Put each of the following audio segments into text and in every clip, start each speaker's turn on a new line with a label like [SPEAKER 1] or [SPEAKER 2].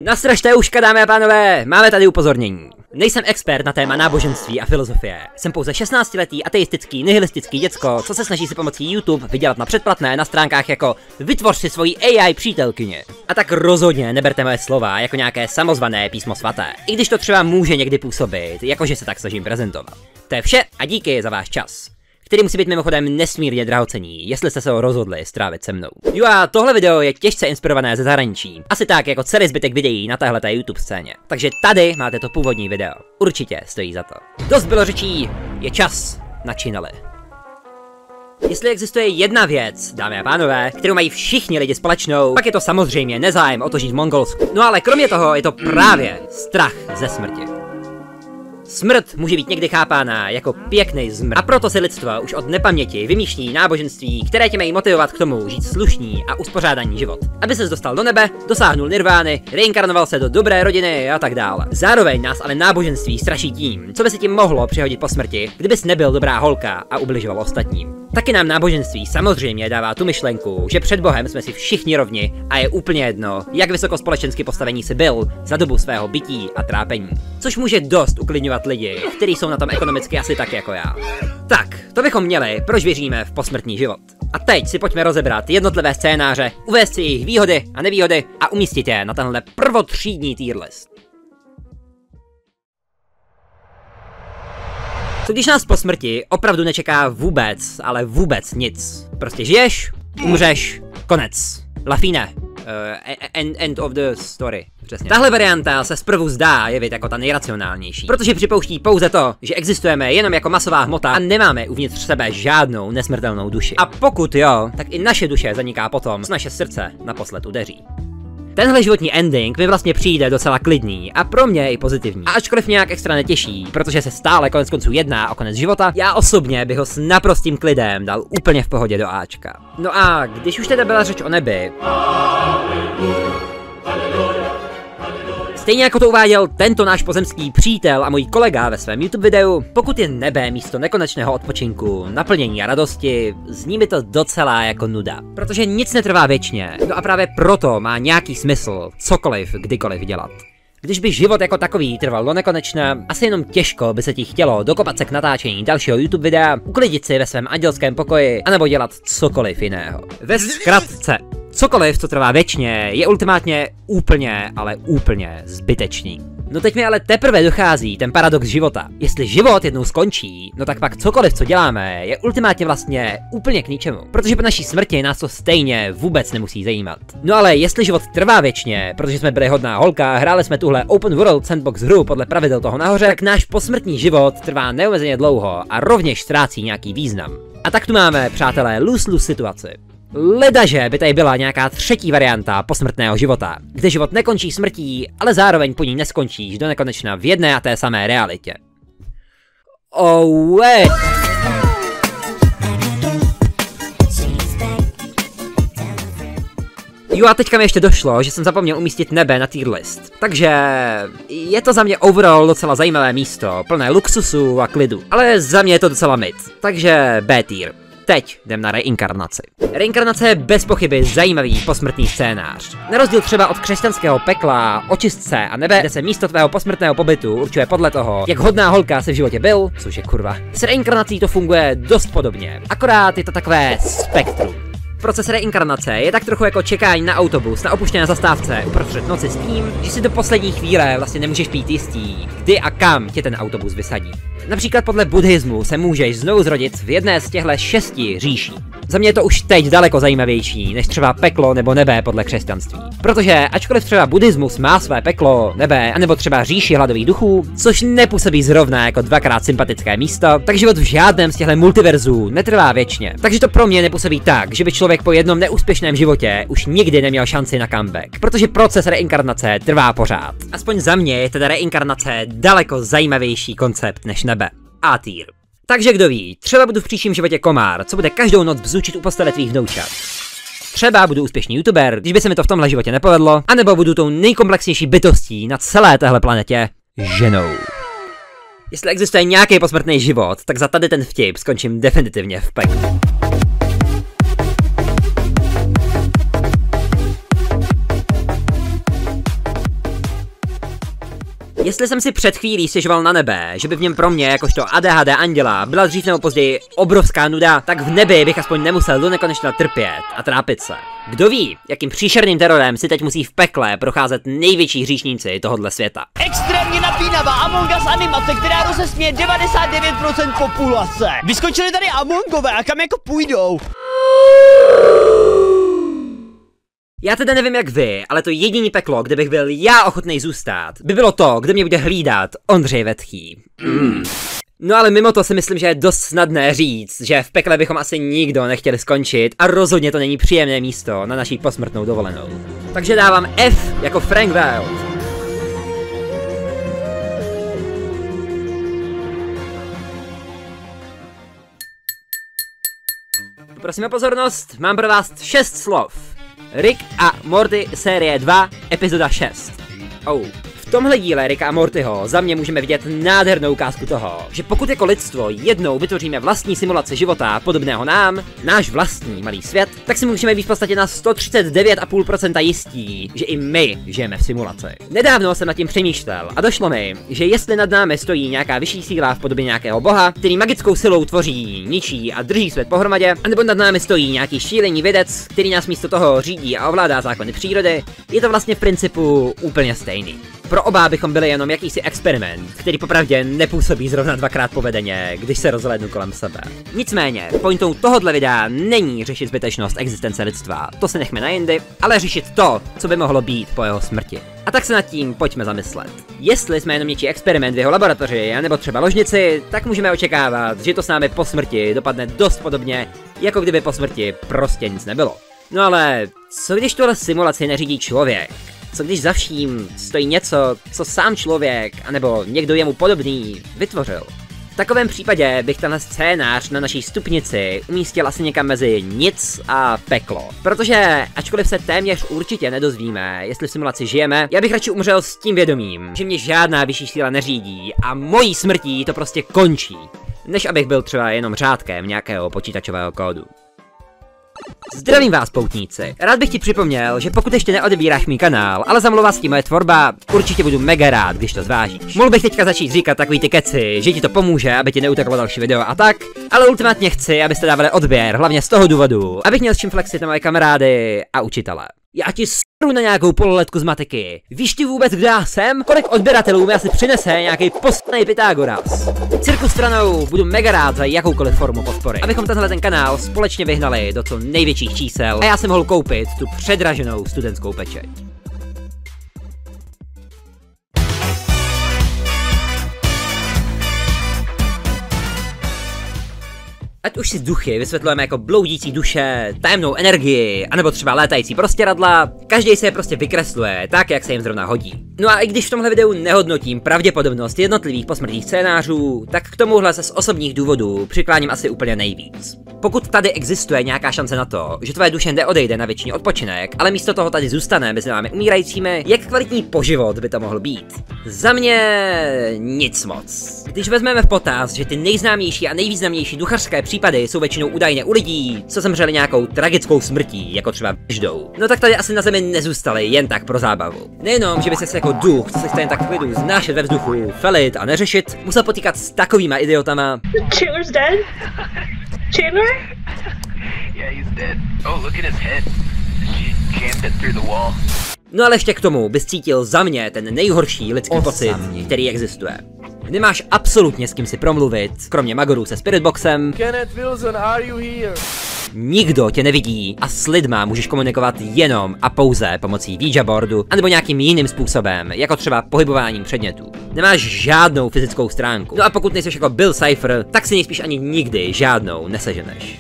[SPEAKER 1] Nastražte uška, dámy a pánové, máme tady upozornění. Nejsem expert na téma náboženství a filozofie. Jsem pouze 16letý ateistický, nihilistický děcko, co se snaží si pomocí YouTube vydělat na předplatné na stránkách jako vytvoř si svoji AI přítelkyně. A tak rozhodně neberte moje slova jako nějaké samozvané písmo svaté. I když to třeba může někdy působit, jakože se tak snažím prezentovat. To je vše a díky za váš čas, který musí být mimochodem nesmírně drahocenný, jestli jste se ho rozhodli strávit se mnou. Jo a tohle video je těžce inspirované ze zahraničí. Asi tak jako celý zbytek videí na téhleté YouTube scéně. Takže tady máte to původní video. Určitě stojí za to. Dost bylo řečí, je čas na činely. Jestli existuje jedna věc, dámy a pánové, kterou mají všichni lidi společnou, pak je to samozřejmě nezájem o to žít v Mongolsku. No ale kromě toho je to právě strach ze smrti. Smrt může být někdy chápána jako pěkný zmrt. A proto si lidstvo už od nepaměti vymýšlí náboženství, které tě mají motivovat k tomu žít slušný a uspořádaný život. Aby ses dostal do nebe, dosáhnul nirvány, reinkarnoval se do dobré rodiny a tak dále. Zároveň nás ale náboženství straší tím, co by se ti mohlo přihodit po smrti, kdybys nebyl dobrá holka a ubližoval ostatním. Taky nám náboženství samozřejmě dává tu myšlenku, že před Bohem jsme si všichni rovni a je úplně jedno, jak vysoko společensky postavení si byl za dobu svého bytí a trápení. Což může dost uklidňovat lidi, kteří jsou na tom ekonomicky asi tak jako já. Tak, to bychom měli, proč věříme v posmrtný život. A teď si pojďme rozebrat jednotlivé scénáře, uvést si jejich výhody a nevýhody a umístit je na tenhle prvotřídní tier list. Co když nás po smrti opravdu nečeká vůbec, ale vůbec nic. Prostě žiješ, umřeš, konec. La fine. End of the story. Přesně. Tahle varianta se zprvu zdá jevit jako ta nejracionálnější, protože připouští pouze to, že existujeme jenom jako masová hmota a nemáme uvnitř sebe žádnou nesmrtelnou duši. A pokud jo, tak i naše duše zaniká potom, co naše srdce naposled udeří. Tenhle životní ending mi vlastně přijde docela klidný a pro mě i pozitivní. A ačkoliv nějak extra netěší, protože se stále konec konců jedná o konec života, já osobně bych ho s naprostým klidem dal úplně v pohodě do Ačka. No a když už teda byla řeč o nebi, stejně jako to uváděl tento náš pozemský přítel a můj kolega ve svém YouTube videu, pokud je nebe místo nekonečného odpočinku, naplnění a radosti, zní mi to docela jako nuda. Protože nic netrvá věčně, no a právě proto má nějaký smysl cokoliv, kdykoliv dělat. Když by život jako takový trval do nekonečna, asi jenom těžko by se ti chtělo dokopat se k natáčení dalšího YouTube videa, uklidit si ve svém andělském pokoji, anebo dělat cokoliv jiného. Ve zkratce, cokoliv, co trvá věčně, je ultimátně úplně, ale úplně zbytečný. No teď mi ale teprve dochází ten paradox života. Jestli život jednou skončí, no tak pak cokoliv, co děláme, je ultimátně vlastně úplně k ničemu. Protože po naší smrti nás to stejně vůbec nemusí zajímat. No ale jestli život trvá věčně, protože jsme byli hodná holka, hráli jsme tuhle open world sandbox hru podle pravidel toho nahoře, tak náš posmrtný život trvá neomezeně dlouho a rovněž ztrácí nějaký význam. A tak tu máme, přátelé, lose-lose situaci. Ledaže by tady byla nějaká třetí varianta posmrtného života, kde život nekončí smrtí, ale zároveň po ní neskončíš do nekonečna v jedné a té samé realitě. Oh wait. Jo a teďka mi ještě došlo, že jsem zapomněl umístit nebe na tier list. Takže je to za mě overall docela zajímavé místo, plné luxusu a klidu. Ale za mě je to docela mid, takže B tier. Teď jdem na reinkarnaci. Reinkarnace je bez pochyby zajímavý posmrtný scénář. Na rozdíl třeba od křesťanského pekla, očistce a nebe, kde se místo tvého posmrtného pobytu určuje podle toho, jak hodná holka se v životě byl, což je kurva. S reinkarnací to funguje dost podobně, akorát je to takové spektrum. Proces reinkarnace je tak trochu jako čekání na autobus na opuštěné zastávce uprostřed noci s tím, že si do poslední chvíle vlastně nemůžeš být jistý, kdy a kam tě ten autobus vysadí. Například podle buddhismu se můžeš znovu zrodit v jedné z těchto 6 říší. Za mě je to už teď daleko zajímavější, než třeba peklo nebo nebe podle křesťanství. Protože ačkoliv třeba buddhismus má své peklo, nebe, anebo třeba říši hladových duchů, což nepůsobí zrovna jako dvakrát sympatické místo, tak život v žádném z těchto multiverzů netrvá věčně. Takže to pro mě nepůsobí tak, že by člověk po jednom neúspěšném životě už nikdy neměl šanci na comeback. Protože proces reinkarnace trvá pořád. Aspoň za mě je teda reinkarnace daleko zajímavější koncept než nebe. A tier. Takže kdo ví, třeba budu v příštím životě komár, co bude každou noc bzučit u postele tvých vnoučat. Třeba budu úspěšný youtuber, když by se mi to v tomhle životě nepovedlo, anebo budu tou nejkomplexnější bytostí na celé téhle planetě ženou. Jestli existuje nějaký posmrtný život, tak za tady ten vtip skončím definitivně v peklu. Jestli jsem si před chvílí stěžoval na nebe, že by v něm pro mě, jakožto ADHD anděla, byla dřív nebo později obrovská nuda, tak v nebi bych aspoň nemusel do nekonečna trpět a trápit se. Kdo ví, jakým příšerným terorem si teď musí v pekle procházet největší hříšníci tohohle světa.
[SPEAKER 2] Extrémně napínavá Among Us animace, která rozesměje 99% populace. Vyskočili tady Amongové a kam jako půjdou?
[SPEAKER 1] Já teda nevím jak vy, ale to jediný peklo, kde bych byl já ochotnej zůstat, by bylo to, kde mě bude hlídat Ondřej Vetchý. No ale mimo to si myslím, že je dost snadné říct, že v pekle bychom asi nikdo nechtěli skončit a rozhodně to není příjemné místo na naší posmrtnou dovolenou. Takže dávám F jako Frank Wild. Prosím o pozornost, mám pro vás 6 slov. Rick a Morty série 2, epizoda 6. V tomhle díle Ricka a Mortyho za mě můžeme vidět nádhernou ukázku toho, že pokud jako lidstvo jednou vytvoříme vlastní simulaci života podobného nám, náš vlastní malý svět, tak si můžeme být v podstatě na 139,5% jistí, že i my žijeme v simulaci. Nedávno jsem nad tím přemýšlel a došlo mi, že jestli nad námi stojí nějaká vyšší síla v podobě nějakého boha, který magickou silou tvoří, ničí a drží svět pohromadě, anebo nad námi stojí nějaký šílený vědec, který nás místo toho řídí a ovládá zákony přírody, je to vlastně v principu úplně stejný. Pro oba bychom byli jenom jakýsi experiment, který popravdě nepůsobí zrovna dvakrát povedeně, když se rozhlédnu kolem sebe. Nicméně, pointou tohohle videa není řešit zbytečnost existence lidstva, to si nechme na jindy, ale řešit to, co by mohlo být po jeho smrti. A tak se nad tím pojďme zamyslet. Jestli jsme jenom něčí experiment v jeho laboratoři, anebo třeba ložnici, tak můžeme očekávat, že to s námi po smrti dopadne dost podobně, jako kdyby po smrti prostě nic nebylo. No ale, co když tuhle simulaci neřídí člověk? Co když za vším stojí něco, co sám člověk, anebo někdo jemu podobný, vytvořil? V takovém případě bych tenhle scénář na naší stupnici umístil asi někam mezi nic a peklo. Protože, ačkoliv se téměř určitě nedozvíme, jestli v simulaci žijeme, já bych radši umřel s tím vědomím, že mě žádná vyšší síla neřídí a mojí smrtí to prostě končí, než abych byl třeba jenom řádkem nějakého počítačového kódu. Zdravím vás, poutníci. Rád bych ti připomněl, že pokud ještě neodebíráš můj kanál, ale zamlouvá s tím moje tvorba, určitě budu mega rád, když to zvážíš. Mohl bych teďka začít říkat takový ty keci, že ti to pomůže, aby ti neuteklo další video a tak, ale ultimátně chci, abyste dávali odběr, hlavně z toho důvodu, abych měl s čím flexit na moje kamarády a učitele. Já ti s***u na nějakou pololetku z matiky. Víš ty vůbec, kdo já jsem? Kolik odběratelů mi asi přinese nějaký postnej Pythagoras? Cirkus stranou, budu mega rád za jakoukoliv formu podpory, abychom tenhle kanál společně vyhnali do co největších čísel a já si mohl koupit tu předraženou studentskou pečeť. Ať už si duchy vysvětlujeme jako bloudící duše, tajemnou energii, anebo třeba létající prostěradla, každý se je prostě vykresluje tak, jak se jim zrovna hodí. No a i když v tomhle videu nehodnotím pravděpodobnost jednotlivých posmrtných scénářů, tak k tomuhle se z osobních důvodů přikláním asi úplně nejvíc. Pokud tady existuje nějaká šance na to, že tvoje duše neodejde na věčný odpočinek, ale místo toho tady zůstane mezi námi umírajícími, jak kvalitní poživot by to mohl být? Za mě nic moc. Když vezmeme v potaz, že ty nejznámější a nejvýznamnější duchařské případy jsou většinou údajně u lidí, co zemřeli nějakou tragickou smrtí, jako třeba vraždou, no tak tady asi na zemi nezůstali jen tak pro zábavu. Nejenom, že by se jako duch, co se chce jen tak v klidu znášet ve vzduchu, felit a neřešit, musel potýkat s takovýma idiotama.
[SPEAKER 3] Chandler's dead? Chandler?
[SPEAKER 4] Yeah, he's dead. Oh, look at his head. She jammed it through the wall.
[SPEAKER 1] No ale ještě k tomu bys cítil za mě ten nejhorší lidský pocit, který existuje. Nemáš absolutně s kým si promluvit, kromě Magorů se Spiritboxem.
[SPEAKER 5] Kenneth Wilson, are you here?
[SPEAKER 1] Nikdo tě nevidí a s lidma můžeš komunikovat jenom a pouze pomocí Ouija boardu, anebo nějakým jiným způsobem, jako třeba pohybováním předmětů. Nemáš žádnou fyzickou stránku. No a pokud nejseš jako Bill Cipher, tak si nejspíš ani nikdy žádnou neseženeš.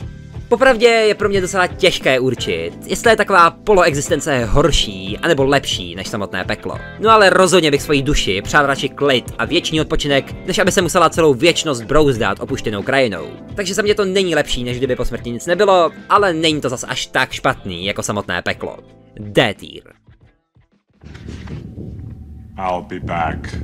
[SPEAKER 1] Popravdě je pro mě docela těžké určit, jestli je taková poloexistence horší anebo lepší než samotné peklo. No ale rozhodně bych svoji duši přál radši klid a věčný odpočinek, než aby se musela celou věčnost brouzdat opuštěnou krajinou. Takže za mě to není lepší, než kdyby po smrti nic nebylo, ale není to zas až tak špatný jako samotné peklo. D tier.
[SPEAKER 6] I'll be back.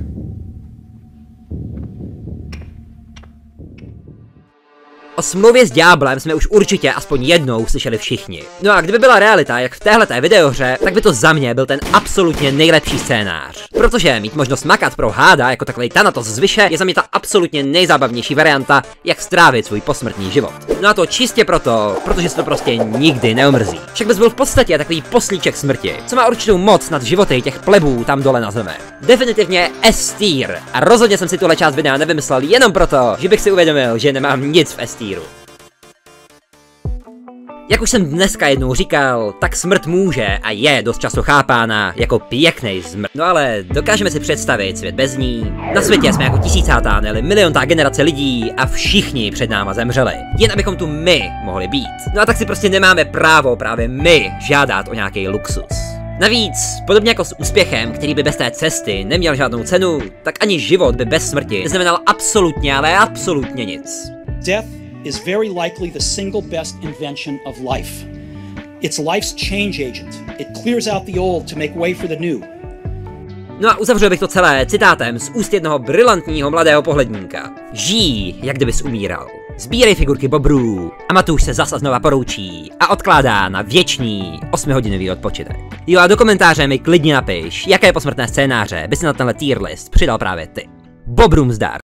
[SPEAKER 1] smlouvě s ďáblem jsme už určitě aspoň jednou slyšeli všichni. No a kdyby byla realita, jak v téhleté videohře, tak by to za mě byl ten absolutně nejlepší scénář. Protože mít možnost makat pro háda jako takovej Thanatos z Vyše je za mě ta absolutně nejzábavnější varianta, jak strávit svůj posmrtný život. No a to čistě proto, protože se to prostě nikdy neomrzí. Však bys byl v podstatě takový poslíček smrti, co má určitou moc nad životy těch plebů tam dole na zemi. Definitivně S-tier. A rozhodně jsem si tuhle část videa nevymyslel jenom proto, že bych si uvědomil, že nemám nic v S-tieru. Jak už jsem dneska jednou říkal, tak smrt může a je dost často chápána jako pěkný zmrt. No ale dokážeme si představit svět bez ní. Na světě jsme jako tisícátá nebo miliontá generace lidí a všichni před náma zemřeli. Jen abychom tu my mohli být. No a tak si prostě nemáme právo právě my žádat o nějaký luxus. Navíc, podobně jako s úspěchem, který by bez té cesty neměl žádnou cenu, tak ani život by bez smrti neznamenal absolutně, ale absolutně nic.
[SPEAKER 7] Death is very likely the single best invention of life. It's life's change agent. It clears out the old to make way for the new.
[SPEAKER 1] No a uzavřel bych to celé citátem z úst jednoho brilantního mladého pohledníka. Žij, jak kdybys umíral. Sbírej figurky bobrů a Matouš se zas a znova poroučí a odkládá na věčný 8hodinový odpočinek. Jo a do komentáře mi klidně napiš, jaké posmrtné scénáře by si na tenhle tier list přidal právě ty. Bobrům zdar!